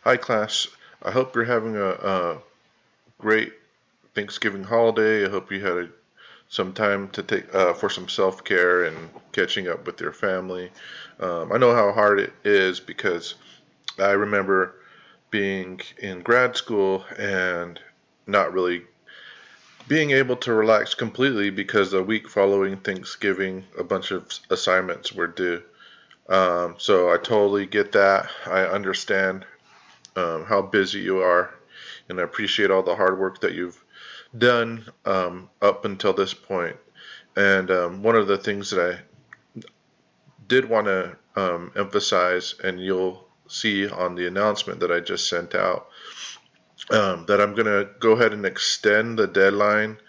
Hi, class. I hope you're having a great Thanksgiving holiday. I hope you had some time to take for some self-care and catching up with your family. I know how hard it is because I remember being in grad school and not really being able to relax completely because the week following Thanksgiving, a bunch of assignments were due. So I totally get that. I understand how busy you are, and I appreciate all the hard work that you've done up until this point. And one of the things that I did want to emphasize, and you'll see on the announcement that I just sent out, that I'm going to go ahead and extend the deadline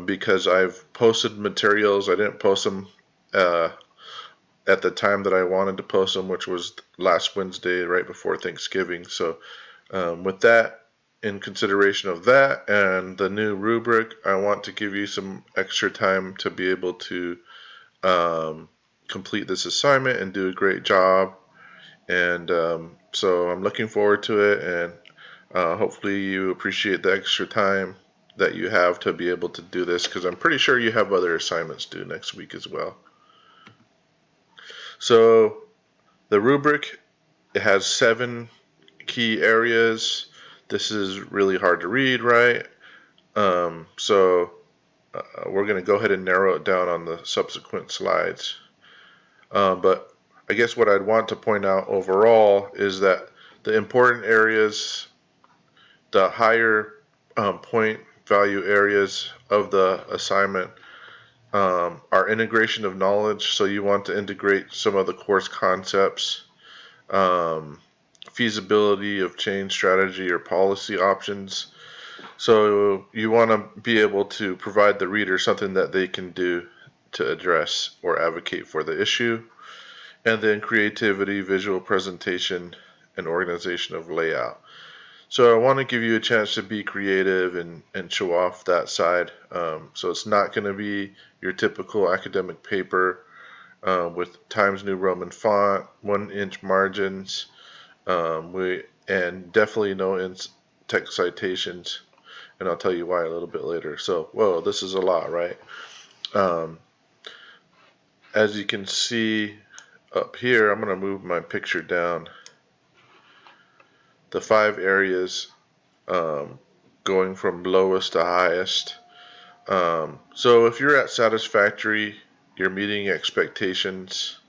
because I've posted materials. I didn't post them uh, at the time that I wanted to post them, which was last Wednesday, right before Thanksgiving. So with that, in consideration of that and the new rubric, I want to give you some extra time to be able to um, complete this assignment and do a great job. And so I'm looking forward to it, and hopefully you appreciate the extra time that you have to be able to do this because I'm pretty sure you have other assignments due next week as well. So the rubric, it has 7 key areas. This is really hard to read, right? So we're going to go ahead and narrow it down on the subsequent slides. But I guess what I'd want to point out overall is that the important areas, the higher point value areas of the assignment are integration of knowledge. So you want to integrate some of the course concepts, um, feasibility of change strategy or policy options. So you want to be able to provide the reader something that they can do to address or advocate for the issue. And then creativity, visual presentation, and organization of layout. So I want to give you a chance to be creative and show off that side. So it's not going to be your typical academic paper with Times New Roman font, 1-inch margins, and definitely no text citations. And I'll tell you why a little bit later. So, whoa, this is a lot, right? Um, as you can see up here, I'm going to move my picture down. The 5 areas going from lowest to highest. So if you're at satisfactory, you're meeting expectations.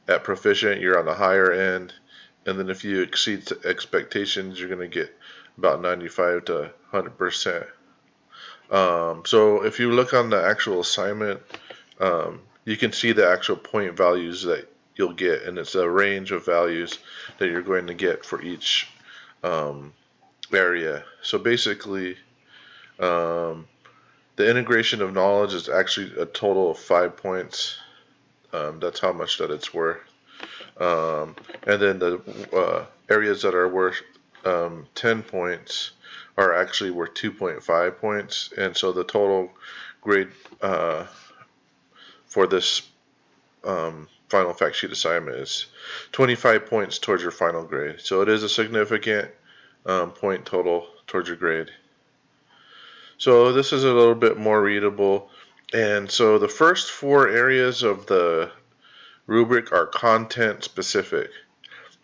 At proficient, you're on the higher end. And then if you exceed expectations, you're going to get about 95 to 100%. So if you look on the actual assignment, you can see the actual point values that you'll get, and it's a range of values that you're going to get for each um, area. So basically, um, the integration of knowledge is actually a total of 5 points. That's how much that it's worth. And then the areas that are worth 10 points are actually worth 2.5 points. And so the total grade for this final fact sheet assignment is 25 points towards your final grade. So it is a significant point total towards your grade. So this is a little bit more readable. And so the first 4 areas of the rubric are content specific,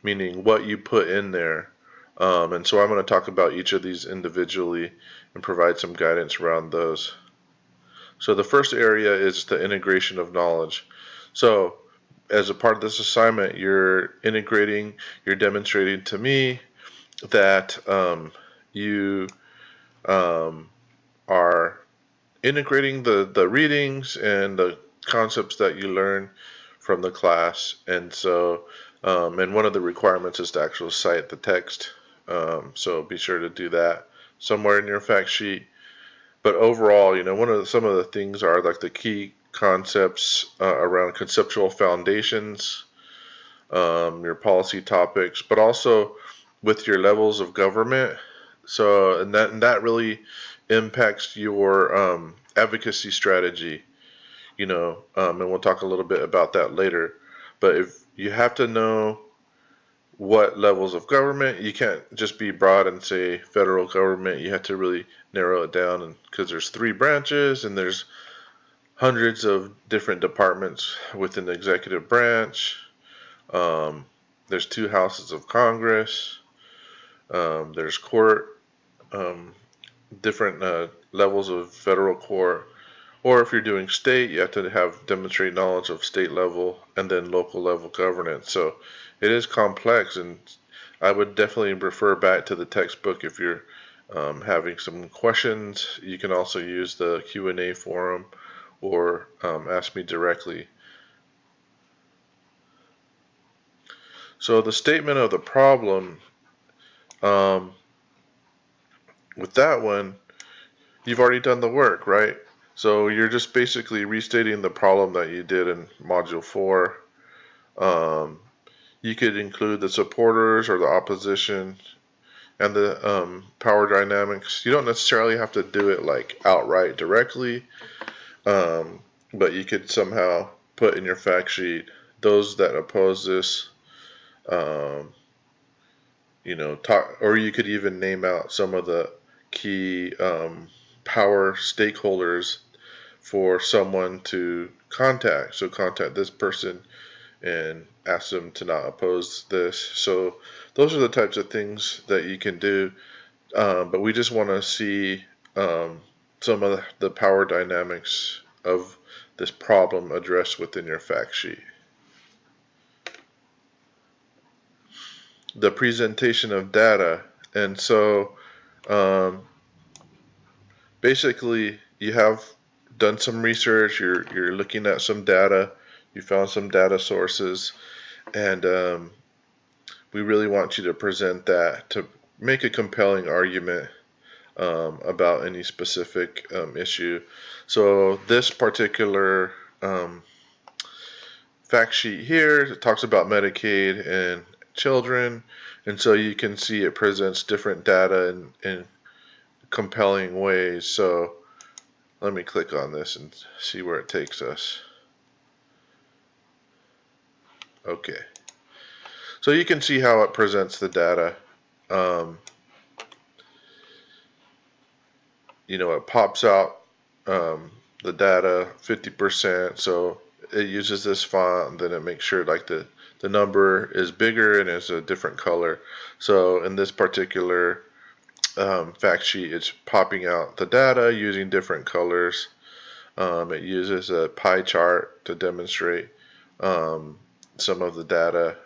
meaning what you put in there. And so I'm going to talk about each of these individually and provide some guidance around those. So the first area is the integration of knowledge. So as a part of this assignment, you're demonstrating to me that you are integrating the readings and the concepts that you learn from the class. And so, and one of the requirements is to actually cite the text. So be sure to do that somewhere in your fact sheet. But overall, some of the things are like the key concepts around conceptual foundations, your policy topics, but also with your levels of government. So, and that really impacts your advocacy strategy, and we'll talk a little bit about that later. But if you have to know what levels of government. You can't just be broad and say federal government. You have to really narrow it down, and because there's 3 branches and there's hundreds of different departments within the executive branch. Um, there's 2 houses of Congress. There's court, um, different levels of federal court. Or if you're doing state, you have to have demonstrate knowledge of state level and then local level governance. So it is complex, and I would definitely refer back to the textbook if you're having some questions. You can also use the Q&A forum or ask me directly. So the statement of the problem, um, with that one, you've already done the work, right? So you're just basically restating the problem that you did in Module 4. You could include the supporters or the opposition and the power dynamics. You don't necessarily have to do it like outright directly, but you could somehow put in your fact sheet those that oppose this, um, talk, or you could even name out some of the key power stakeholders for someone to contact. So contact this person and ask them to not oppose this. So those are the types of things that you can do. But we just want to see some of the power dynamics of this problem addressed within your fact sheet. The presentation of data. And so basically you have done some research, you're looking at some data, you found some data sources, and we really want you to present that to make a compelling argument about any specific issue. So this particular fact sheet here, it talks about Medicaid and children, and so you can see it presents different data in compelling ways. So let me click on this and see where it takes us. Okay. So you can see how it presents the data. It pops out the data 50%. So it uses this font, and then it makes sure like the number is bigger and is a different color. So in this particular fact sheet, it's popping out the data using different colors. It uses a pie chart to demonstrate some of the data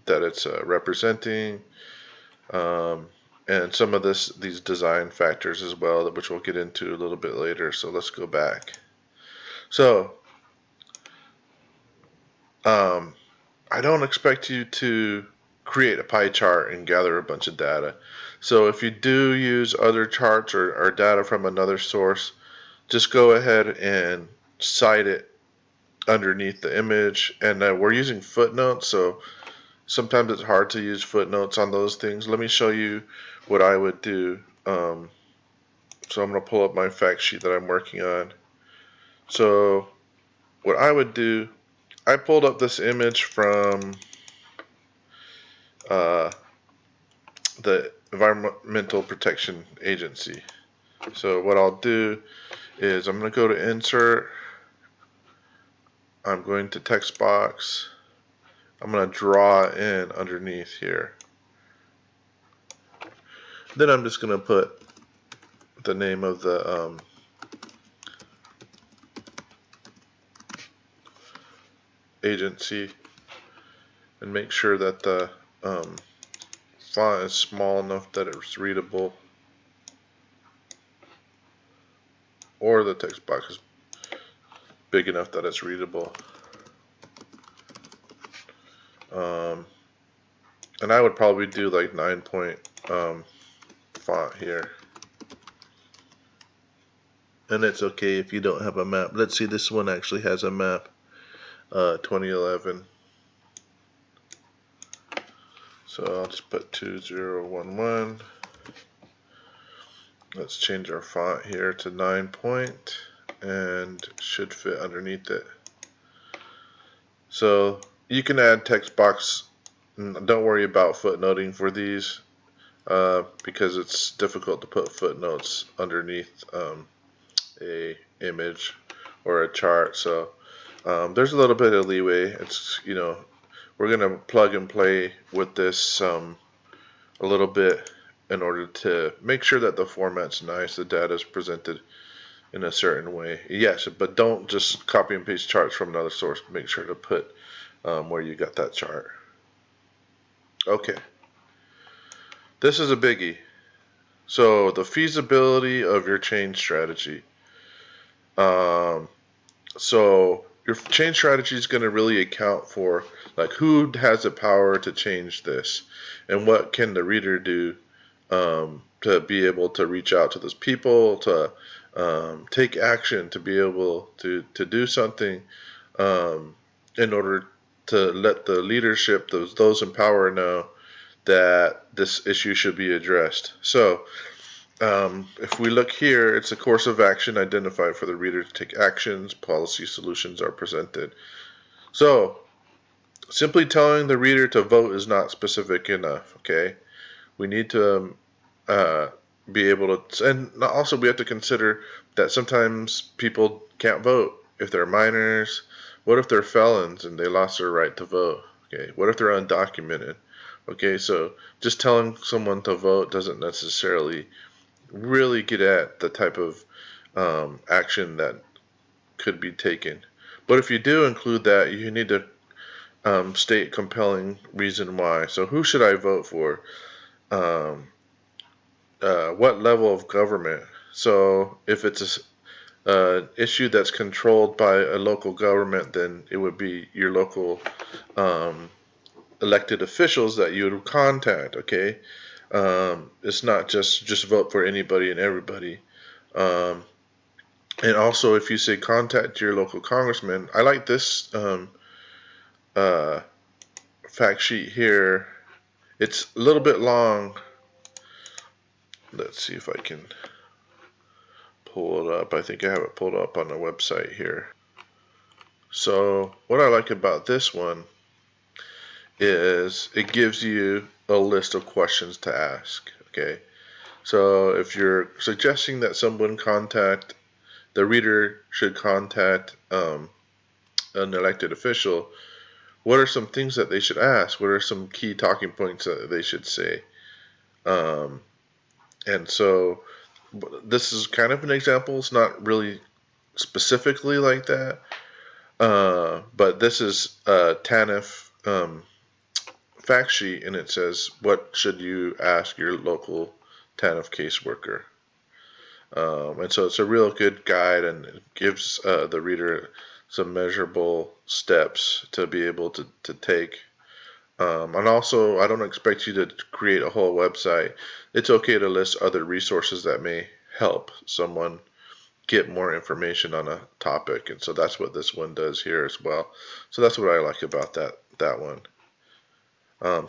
that it's representing, and some of these design factors as well, which we'll get into a little bit later. So let's go back. So I don't expect you to create a pie chart and gather a bunch of data. So if you do use other charts or data from another source, just go ahead and cite it underneath the image. And we're using footnotes, so sometimes it's hard to use footnotes on those things. Let me show you what I would do. So I'm going to pull up my fact sheet that I'm working on. So what I would do, I pulled up this image from the Environmental Protection Agency. So what I'll do is I'm going to go to Insert. I'm going to Text Box. I'm going to draw in underneath here. Then I'm just going to put the name of the agency and make sure that the font is small enough that it's readable, or the text box is big enough that it's readable. And I would probably do like 9-point font here. And it's okay if you don't have a map. Let's see, this one actually has a map, 2011. So I'll just put 2011. Let's change our font here to 9-point, and should fit underneath it. So you can add text box don't worry about footnoting for these because it's difficult to put footnotes underneath a image or a chart. So there's a little bit of leeway. It's we're gonna plug and play with this a little bit in order to make sure that the format's nice, the data is presented in a certain way. Yes, but don't just copy and paste charts from another source. Make sure to put where you got that chart. Okay, this is a biggie. So the feasibility of your change strategy. Um, so your change strategy is going to really account for like who has the power to change this, and what can the reader do to be able to reach out to those people, to take action, to be able to do something in order to let the leadership, those in power, know that this issue should be addressed. So if we look here, it's a course of action identified for the reader to take actions. Policy solutions are presented. So simply telling the reader to vote is not specific enough. Okay, we need to uh, be able to, and also we have to consider that sometimes people can't vote if they're minors. What if they're felons and they lost their right to vote? Okay, what if they're undocumented? Okay, so just telling someone to vote doesn't necessarily really get at the type of action that could be taken. But if you do include that, you need to state compelling reason why. So who should I vote for? Um, what level of government? So if it's a issue that's controlled by a local government, then it would be your local um, elected officials that you would contact. Okay, it's not just vote for anybody and everybody. Um, and also, if you say contact your local congressman, I like this uh, fact sheet here. It's a little bit long. Let's see if I can pull it up. I think I have it pulled up on the website here. So what I like about this one is it gives you a list of questions to ask. Okay, so if you're suggesting that someone contact, the reader should contact an elected official, what are some things that they should ask? What are some key talking points that they should say? Um, and so this is kind of an example. It's not really specifically like that, but this is a TANF fact sheet, and it says, what should you ask your local TANF caseworker? And so it's a real good guide, and it gives the reader some measurable steps to be able to take. And also, I don't expect you to create a whole website. It's okay to list other resources that may help someone get more information on a topic, and so that's what this one does here as well. So that's what I like about that one.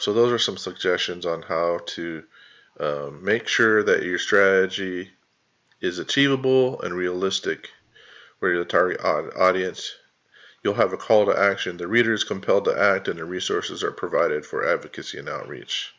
So those are some suggestions on how to make sure that your strategy is achievable and realistic for your target audience. You'll have a call to action. The reader is compelled to act, and the resources are provided for advocacy and outreach.